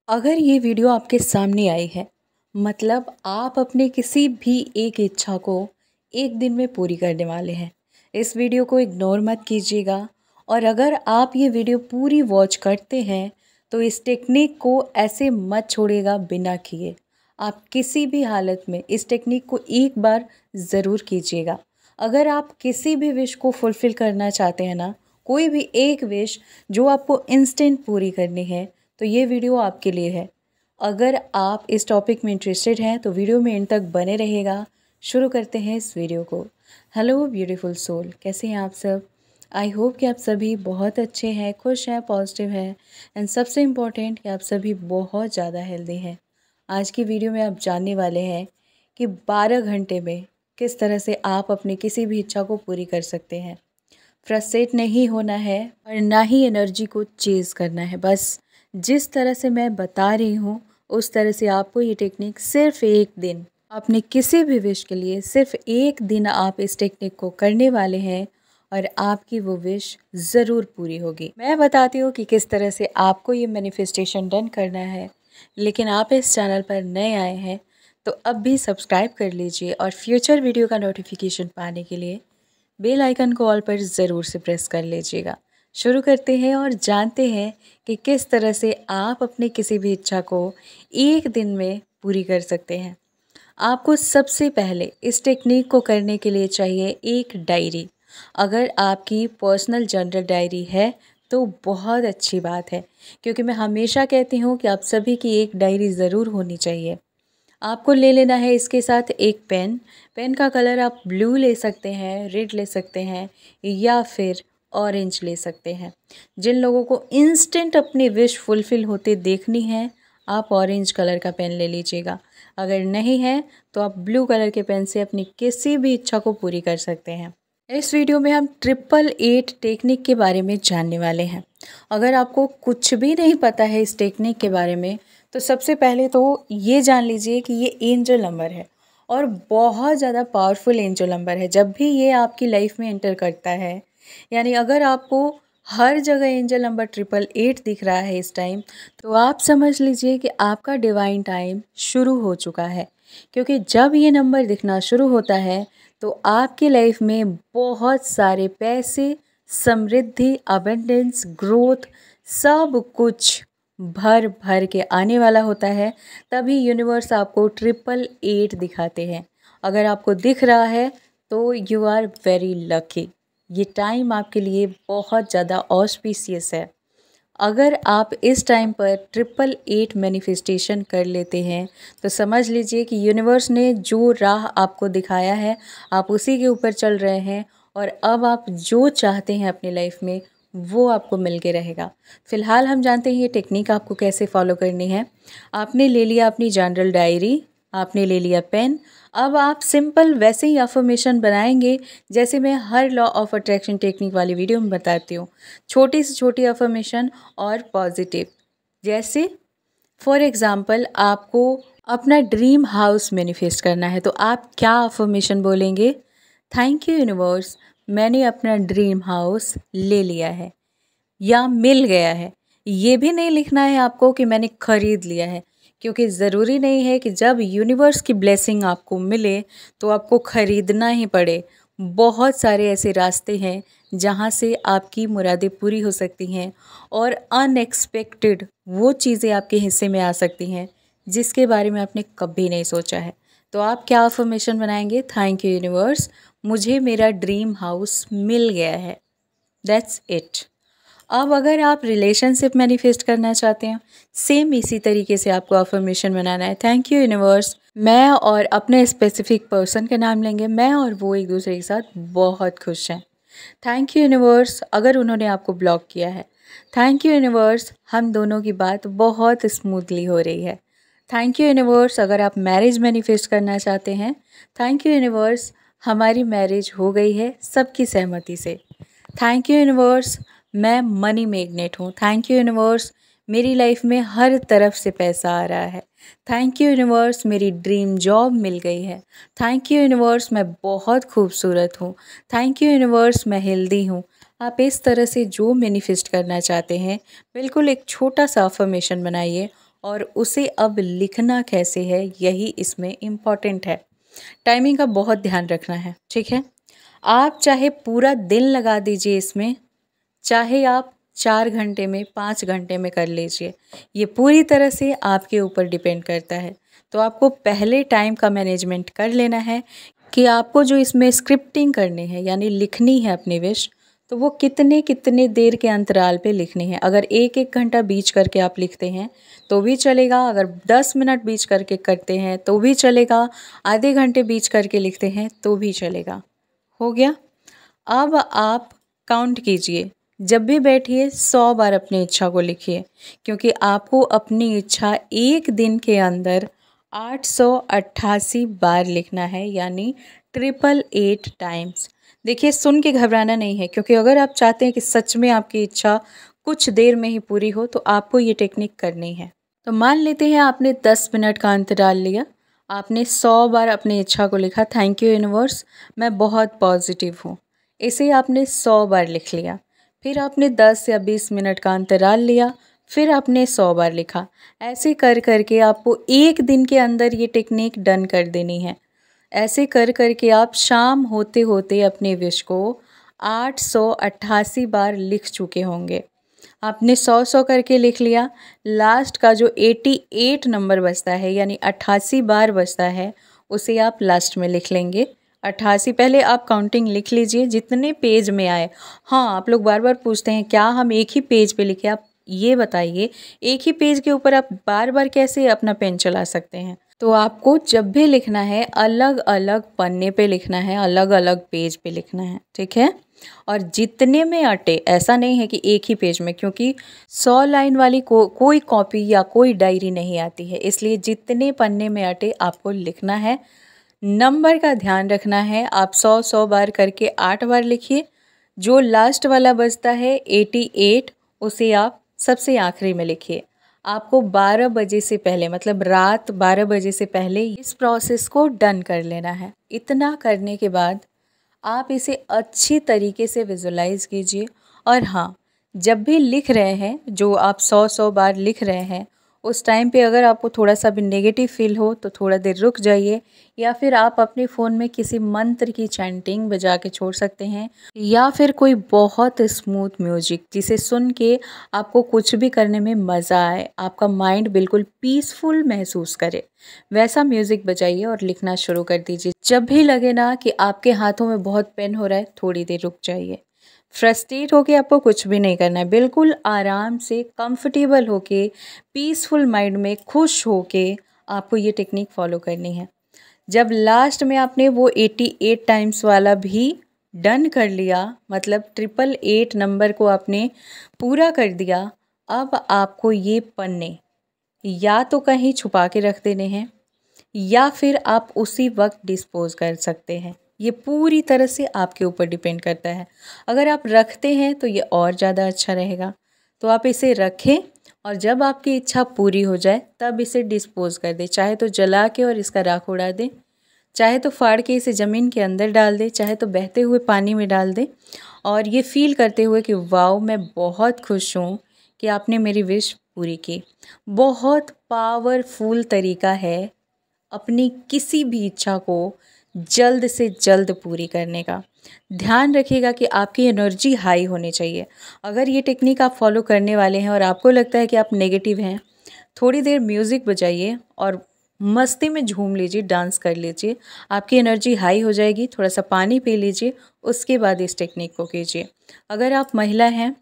अगर ये वीडियो आपके सामने आई है मतलब आप अपने किसी भी एक इच्छा को एक दिन में पूरी करने वाले हैं। इस वीडियो को इग्नोर मत कीजिएगा और अगर आप ये वीडियो पूरी वॉच करते हैं तो इस टेक्निक को ऐसे मत छोड़िएगा बिना किए। आप किसी भी हालत में इस टेक्निक को एक बार ज़रूर कीजिएगा। अगर आप किसी भी विश को फुलफ़िल करना चाहते हैं ना, कोई भी एक विश जो आपको इंस्टेंट पूरी करनी है, तो ये वीडियो आपके लिए है। अगर आप इस टॉपिक में इंटरेस्टेड हैं तो वीडियो में एंड तक बने रहिएगा। शुरू करते हैं इस वीडियो को। हेलो ब्यूटीफुल सोल, कैसे हैं आप सब? आई होप कि आप सभी बहुत अच्छे हैं, खुश हैं, पॉजिटिव हैं एंड सबसे इम्पोर्टेंट कि आप सभी बहुत ज़्यादा हेल्दी हैं। आज की वीडियो में आप जानने वाले हैं कि 12 घंटे में किस तरह से आप अपनी किसी भी इच्छा को पूरी कर सकते हैं। फ्रस्ट्रेट नहीं होना है और ना ही एनर्जी को चेज़ करना है। बस जिस तरह से मैं बता रही हूँ उस तरह से आपको ये टेक्निक सिर्फ एक दिन, अपने किसी भी विश के लिए सिर्फ एक दिन आप इस टेक्निक को करने वाले हैं और आपकी वो विश ज़रूर पूरी होगी। मैं बताती हूँ कि किस तरह से आपको ये मैनिफेस्टेशन डन करना है। लेकिन आप इस चैनल पर नए आए हैं तो अब भी सब्सक्राइब कर लीजिए और फ्यूचर वीडियो का नोटिफिकेशन पाने के लिए बेल आइकन को ऑल पर ज़रूर से प्रेस कर लीजिएगा। शुरू करते हैं और जानते हैं कि किस तरह से आप अपनी किसी भी इच्छा को एक दिन में पूरी कर सकते हैं। आपको सबसे पहले इस टेक्निक को करने के लिए चाहिए एक डायरी। अगर आपकी पर्सनल जर्नल डायरी है तो बहुत अच्छी बात है, क्योंकि मैं हमेशा कहती हूँ कि आप सभी की एक डायरी ज़रूर होनी चाहिए। आपको ले लेना है इसके साथ एक पेन। पेन का कलर आप ब्लू ले सकते हैं, रेड ले सकते हैं या फिर ऑरेंज ले सकते हैं। जिन लोगों को इंस्टेंट अपनी विश फुलफ़िल होते देखनी है, आप ऑरेंज कलर का पेन ले लीजिएगा। अगर नहीं है तो आप ब्लू कलर के पेन से अपनी किसी भी इच्छा को पूरी कर सकते हैं। इस वीडियो में हम 888 टेक्निक के बारे में जानने वाले हैं। अगर आपको कुछ भी नहीं पता है इस टेक्निक के बारे में तो सबसे पहले तो ये जान लीजिए कि ये एंजल नंबर है और बहुत ज़्यादा पावरफुल एंजल नंबर है। जब भी ये आपकी लाइफ में एंटर करता है, यानी अगर आपको हर जगह एंजल नंबर 888 दिख रहा है इस टाइम, तो आप समझ लीजिए कि आपका डिवाइन टाइम शुरू हो चुका है। क्योंकि जब ये नंबर दिखना शुरू होता है तो आपकी लाइफ में बहुत सारे पैसे, समृद्धि, अबंडेंस, ग्रोथ सब कुछ भर भर के आने वाला होता है। तभी यूनिवर्स आपको 888 दिखाते हैं। अगर आपको दिख रहा है तो यू आर वेरी लकी। ये टाइम आपके लिए बहुत ज़्यादा ऑस्पिशियस है। अगर आप इस टाइम पर 888 मैनिफेस्टेशन कर लेते हैं तो समझ लीजिए कि यूनिवर्स ने जो राह आपको दिखाया है आप उसी के ऊपर चल रहे हैं और अब आप जो चाहते हैं अपनी लाइफ में वो आपको मिल के रहेगा। फ़िलहाल हम जानते हैं ये टेक्निक आपको कैसे फॉलो करनी है। आपने ले लिया अपनी जनरल डायरी, आपने ले लिया पेन। अब आप सिंपल वैसे ही अफर्मेशन बनाएंगे जैसे मैं हर लॉ ऑफ अट्रैक्शन टेक्निक वाली वीडियो में बताती हूँ। छोटी से छोटी अफर्मेशन और पॉजिटिव। जैसे फॉर एग्ज़ाम्पल आपको अपना ड्रीम हाउस मैनिफेस्ट करना है तो आप क्या अफर्मेशन बोलेंगे? थैंक यू यूनिवर्स, मैंने अपना ड्रीम हाउस ले लिया है या मिल गया है। ये भी नहीं लिखना है आपको कि मैंने खरीद लिया है, क्योंकि ज़रूरी नहीं है कि जब यूनिवर्स की ब्लेसिंग आपको मिले तो आपको ख़रीदना ही पड़े। बहुत सारे ऐसे रास्ते हैं जहाँ से आपकी मुरादें पूरी हो सकती हैं और अनएक्सपेक्टेड वो चीज़ें आपके हिस्से में आ सकती हैं जिसके बारे में आपने कभी नहीं सोचा है। तो आप क्या अफर्मेशन बनाएंगे? थैंक यू यूनिवर्स, मुझे मेरा ड्रीम हाउस मिल गया है। That's it. अब अगर आप रिलेशनशिप मैनिफेस्ट करना चाहते हैं, सेम इसी तरीके से आपको अफर्मेशन बनाना है। थैंक यू यूनिवर्स, मैं और अपने स्पेसिफिक पर्सन का नाम लेंगे, मैं और वो एक दूसरे के साथ बहुत खुश हैं। थैंक यू यूनिवर्स, अगर उन्होंने आपको ब्लॉक किया है। थैंक यू यूनिवर्स, हम दोनों की बात बहुत स्मूथली हो रही है। थैंक यू यूनिवर्स, अगर आप मैरिज मैनिफेस्ट करना चाहते हैं। थैंक यू यूनिवर्स, हमारी मैरिज हो गई है सबकी सहमति से। थैंक यू यूनिवर्स, मैं मनी मैग्नेट हूँ। थैंक यू यूनिवर्स, मेरी लाइफ में हर तरफ से पैसा आ रहा है। थैंक यू यूनिवर्स, मेरी ड्रीम जॉब मिल गई है। थैंक यू यूनिवर्स, मैं बहुत खूबसूरत हूँ। थैंक यू यूनिवर्स, मैं हेल्दी हूँ। आप इस तरह से जो मैनिफेस्ट करना चाहते हैं बिल्कुल एक छोटा सा अफर्मेशन बनाइए और उसे अब लिखना कैसे है, यही इसमें इम्पॉर्टेंट है। टाइमिंग का बहुत ध्यान रखना है, ठीक है। आप चाहे पूरा दिन लगा दीजिए इसमें, चाहे आप 4 घंटे में 5 घंटे में कर लीजिए, ये पूरी तरह से आपके ऊपर डिपेंड करता है। तो आपको पहले टाइम का मैनेजमेंट कर लेना है कि आपको जो इसमें स्क्रिप्टिंग करनी है यानी लिखनी है अपनी विश, तो वो कितने कितने देर के अंतराल पे लिखनी है। अगर 1-1 घंटा बीच करके आप लिखते हैं तो भी चलेगा, अगर 10 मिनट बीच करके करते हैं तो भी चलेगा, आधे घंटे बीच करके लिखते हैं तो भी चलेगा। हो गया। अब आप काउंट कीजिए, जब भी बैठिए 100 बार अपनी इच्छा को लिखिए, क्योंकि आपको अपनी इच्छा एक दिन के अंदर 888 बार लिखना है, यानी 888 टाइम्स। देखिए, सुन के घबराना नहीं है, क्योंकि अगर आप चाहते हैं कि सच में आपकी इच्छा कुछ देर में ही पूरी हो तो आपको ये टेक्निक करनी है। तो मान लेते हैं आपने 10 मिनट का अंतराल लिया, आपने 100 बार अपनी इच्छा को लिखा, थैंक यू यूनिवर्स, मैं बहुत पॉजिटिव हूँ, इसे आपने 100 बार लिख लिया। फिर आपने 10 या 20 मिनट का अंतराल लिया, फिर आपने 100 बार लिखा। ऐसे कर करके आपको एक दिन के अंदर ये टेक्निक डन कर देनी है। ऐसे कर करके आप शाम होते होते अपने विश को 888 बार लिख चुके होंगे। आपने 100 करके लिख लिया, लास्ट का जो 88 नंबर बचता है यानी 88 बार बचता है, उसे आप लास्ट में लिख लेंगे। 88 पहले आप काउंटिंग लिख लीजिए जितने पेज में आए। हाँ, आप लोग बार बार पूछते हैं क्या हम एक ही पेज पे लिखें, आप ये बताइए एक ही पेज के ऊपर आप बार बार कैसे अपना पेन चला सकते हैं। तो आपको जब भी लिखना है अलग अलग पन्ने पे लिखना है, अलग अलग पेज पे लिखना है, ठीक है। और जितने में अटे, ऐसा नहीं है कि एक ही पेज में, क्योंकि 100 लाइन वाली कोई कॉपी या कोई डायरी नहीं आती है, इसलिए जितने पन्ने में अटे आपको लिखना है। नंबर का ध्यान रखना है, आप 100 बार करके 8 बार लिखिए। जो लास्ट वाला बचता है 88, उसे आप सबसे आखिरी में लिखिए। आपको 12 बजे से पहले, मतलब रात 12 बजे से पहले इस प्रोसेस को डन कर लेना है। इतना करने के बाद आप इसे अच्छी तरीके से विजुलाइज कीजिए। और हाँ, जब भी लिख रहे हैं, जो आप 100 बार लिख रहे हैं, उस टाइम पे अगर आपको थोड़ा सा भी नेगेटिव फील हो तो थोड़ा देर रुक जाइए, या फिर आप अपने फ़ोन में किसी मंत्र की चैंटिंग बजा के छोड़ सकते हैं, या फिर कोई बहुत स्मूथ म्यूजिक जिसे सुन के आपको कुछ भी करने में मज़ा आए, आपका माइंड बिल्कुल पीसफुल महसूस करे, वैसा म्यूज़िक बजाइए और लिखना शुरू कर दीजिए। जब भी लगे ना कि आपके हाथों में बहुत पेन हो रहा है, थोड़ी देर रुक जाइए। फ्रस्ट्रेट होके आपको कुछ भी नहीं करना है, बिल्कुल आराम से कंफर्टेबल होके पीसफुल माइंड में खुश होके आपको ये टेक्निक फॉलो करनी है। जब लास्ट में आपने वो 88 टाइम्स वाला भी डन कर लिया, मतलब 888 नंबर को आपने पूरा कर दिया, अब आपको ये पन्ने या तो कहीं छुपा के रख देने हैं, या फिर आप उसी वक्त डिस्पोज कर सकते हैं। ये पूरी तरह से आपके ऊपर डिपेंड करता है। अगर आप रखते हैं तो ये और ज़्यादा अच्छा रहेगा, तो आप इसे रखें और जब आपकी इच्छा पूरी हो जाए तब इसे डिस्पोज कर दें। चाहे तो जला के और इसका राख उड़ा दें, चाहे तो फाड़ के इसे ज़मीन के अंदर डाल दें, चाहे तो बहते हुए पानी में डाल दें, और ये फील करते हुए कि वाओ, मैं बहुत खुश हूँ कि आपने मेरी विश पूरी की। बहुत पावरफुल तरीका है अपनी किसी भी इच्छा को जल्द से जल्द पूरी करने का। ध्यान रखिएगा कि आपकी एनर्जी हाई होनी चाहिए। अगर ये टेक्निक आप फॉलो करने वाले हैं और आपको लगता है कि आप नेगेटिव हैं, थोड़ी देर म्यूज़िक बजाइए और मस्ती में झूम लीजिए, डांस कर लीजिए, आपकी एनर्जी हाई हो जाएगी। थोड़ा सा पानी पी लीजिए, उसके बाद इस टेक्निक को कीजिए। अगर आप महिला हैं,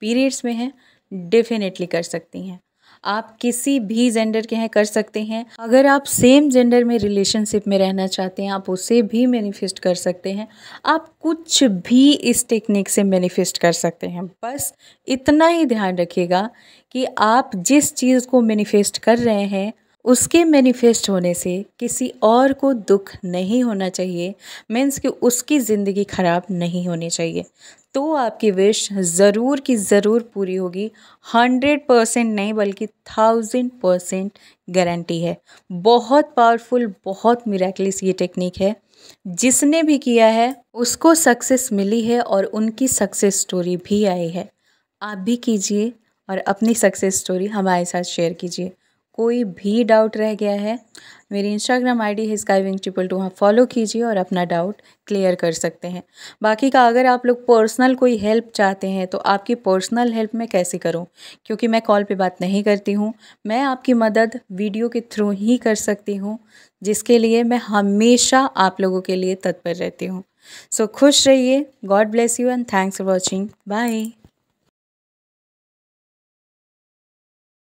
पीरियड्स में हैं, डेफिनेटली कर सकती हैं। आप किसी भी जेंडर के हैं, कर सकते हैं। अगर आप सेम जेंडर में रिलेशनशिप में रहना चाहते हैं, आप उसे भी मैनिफेस्ट कर सकते हैं। आप कुछ भी इस टेक्निक से मैनिफेस्ट कर सकते हैं। बस इतना ही ध्यान रखिएगा कि आप जिस चीज़ को मैनिफेस्ट कर रहे हैं उसके मैनिफेस्ट होने से किसी और को दुख नहीं होना चाहिए, मीन्स कि उसकी ज़िंदगी ख़राब नहीं होनी चाहिए। तो आपकी विश ज़रूर की ज़रूर पूरी होगी। 100% नहीं बल्कि 1000% गारंटी है। बहुत पावरफुल, बहुत मिरेकलियस ये टेक्निक है। जिसने भी किया है उसको सक्सेस मिली है और उनकी सक्सेस स्टोरी भी आई है। आप भी कीजिए और अपनी सक्सेस स्टोरी हमारे साथ शेयर कीजिए। कोई भी डाउट रह गया है, मेरी इंस्टाग्राम आईडी है skyWing222, वहाँ फॉलो कीजिए और अपना डाउट क्लियर कर सकते हैं। बाकी का अगर आप लोग पर्सनल कोई हेल्प चाहते हैं तो आपकी पर्सनल हेल्प मैं कैसे करूं, क्योंकि मैं कॉल पे बात नहीं करती हूं। मैं आपकी मदद वीडियो के थ्रू ही कर सकती हूं, जिसके लिए मैं हमेशा आप लोगों के लिए तत्पर रहती हूं। सो खुश रहिए। God bless you and thanks for watching. Bye.